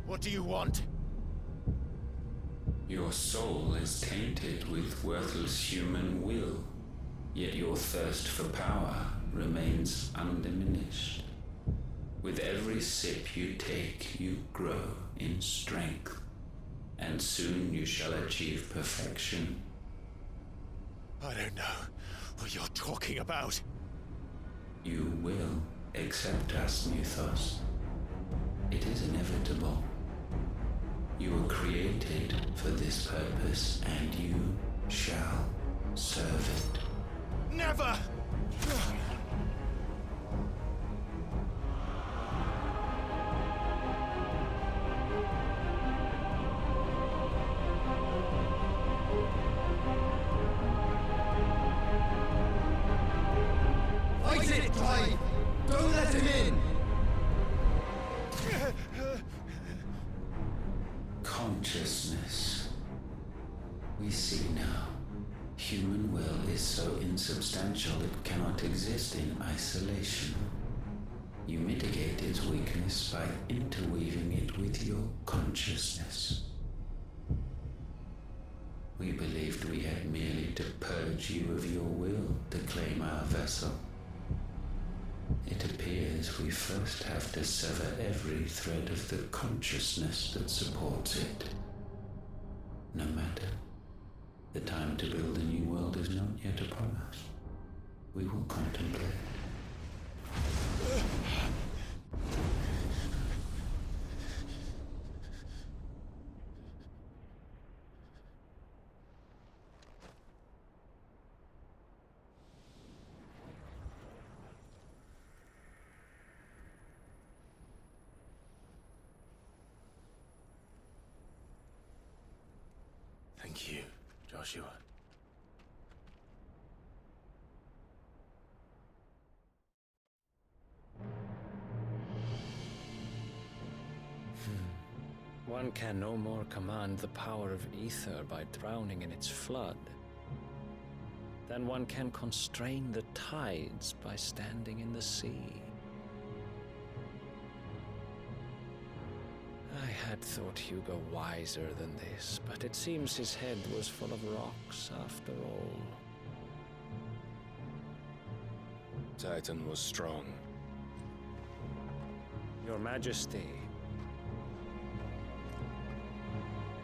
What do you want? Your soul is tainted with worthless human will, yet your thirst for power remains undiminished. With every sip you take, you grow in strength, and soon you shall achieve perfection. I don't know what you're talking about. You will accept us, Mythos. It is inevitable. You were created for this purpose, and you shall serve it. Never! Fight it, Clive! Don't let him in! Consciousness. We see now. Human will is so insubstantial it cannot exist in isolation. You mitigate its weakness by interweaving it with your consciousness. We believed we had merely to purge you of your will to claim our vessel. It appears we first have to sever every thread of the consciousness that supports it. No matter. The time to build a new world is not yet upon us. We will contemplate. Thank you, Joshua. One can no more command the power of ether by drowning in its flood than one can constrain the tides by standing in the sea. I had thought Hugo wiser than this, but it seems his head was full of rocks after all. Titan was strong. Your Majesty.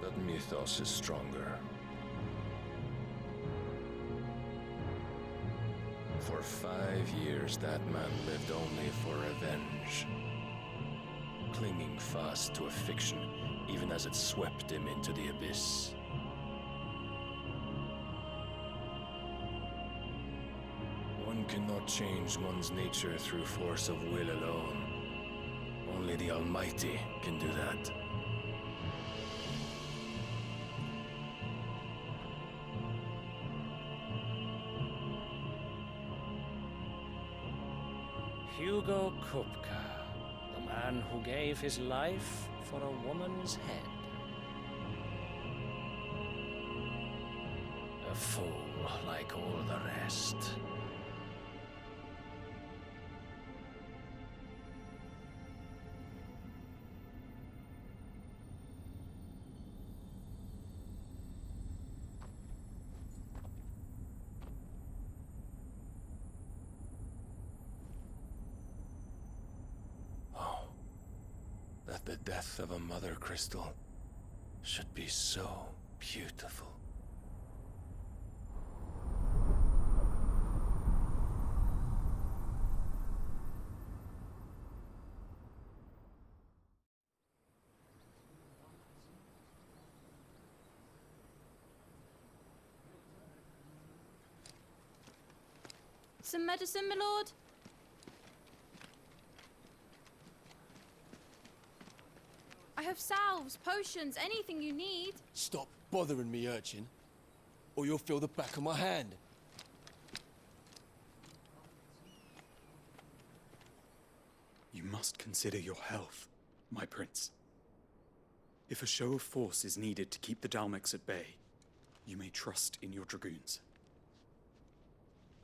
But Mythos is stronger. For 5 years, that man lived only for revenge. Clinging fast to a fiction, even as it swept him into the abyss. One cannot change one's nature through force of will alone. Only the Almighty can do that. Hugo Kupka, the man who gave his life for a woman's head. A fool like all the rest. That the death of a mother crystal should be so beautiful. Some medicine, my lord? I have salves, potions, anything you need. Stop bothering me, urchin, or you'll feel the back of my hand. You must consider your health, my prince. If a show of force is needed to keep the Dalmex at bay, you may trust in your dragoons.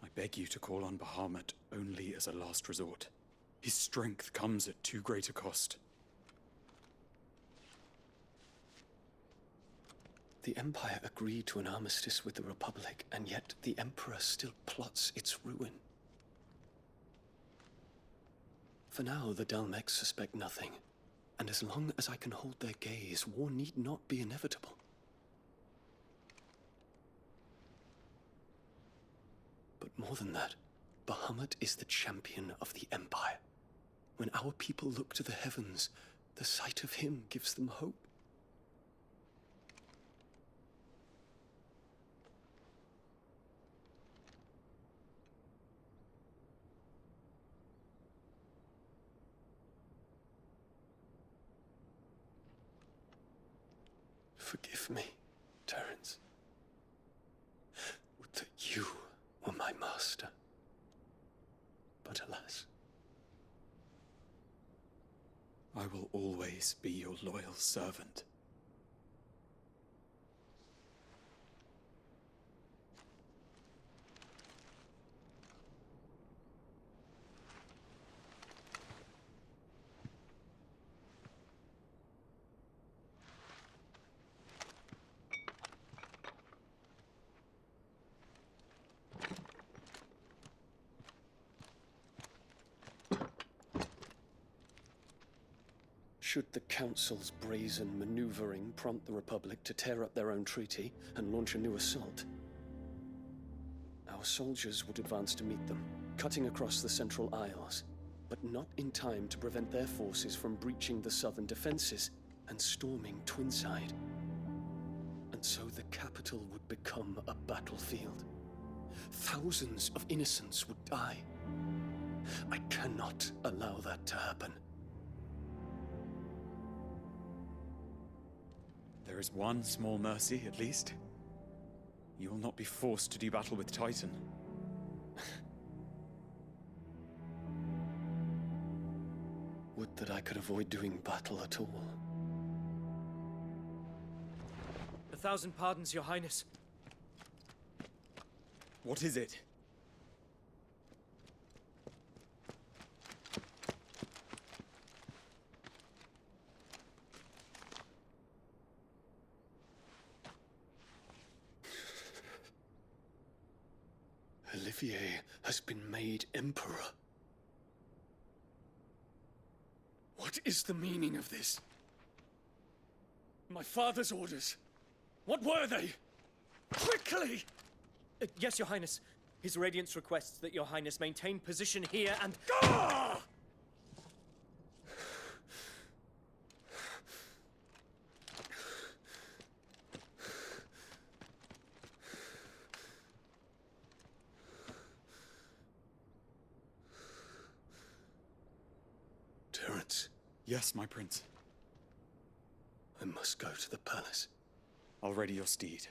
I beg you to call on Bahamut only as a last resort. His strength comes at too great a cost. The Empire agreed to an armistice with the Republic, and yet the Emperor still plots its ruin. For now, the Dalmex suspect nothing, and as long as I can hold their gaze, war need not be inevitable. But more than that, Bahamut is the champion of the Empire. When our people look to the heavens, the sight of him gives them hope. Forgive me, Terence. Would that you were my master. But alas. I will always be your loyal servant. Should the Council's brazen maneuvering prompt the Republic to tear up their own treaty and launch a new assault, our soldiers would advance to meet them, cutting across the Central Isles, but not in time to prevent their forces from breaching the southern defenses and storming Twinside. And so the capital would become a battlefield. Thousands of innocents would die. I cannot allow that to happen. There is one small mercy, at least. You will not be forced to do battle with Titan. Would that I could avoid doing battle at all. 1,000 pardons, Your Highness. What is it? Olivier has been made Emperor. What is the meaning of this? My father's orders. What were they? Quickly! Yes, Your Highness. His Radiance requests that Your Highness maintain position here and... Ah! Terence. Yes, my prince. I must go to the palace. I'll ready your steed.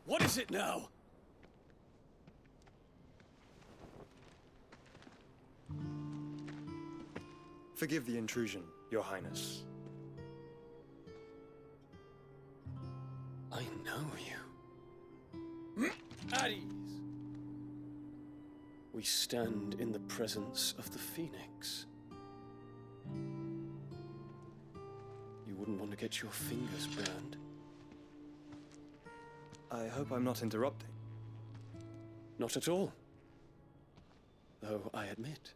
What is it now? Forgive the intrusion, Your Highness. I know you. At ease. We stand in the presence of the Phoenix. You wouldn't want to get your fingers burned. I hope I'm not interrupting. Not at all. Though I admit,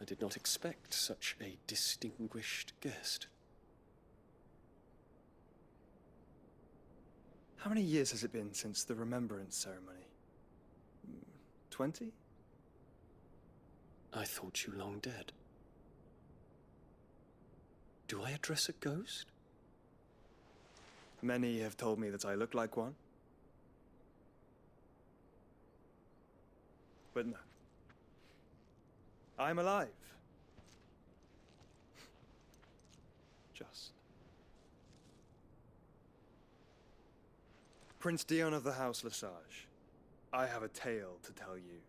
I did not expect such a distinguished guest. How many years has it been since the Remembrance ceremony? 20? I thought you long dead. Do I address a ghost? Many have told me that I look like one. But no. I'm alive. Just. Prince Dion of the House Lesage, I have a tale to tell you.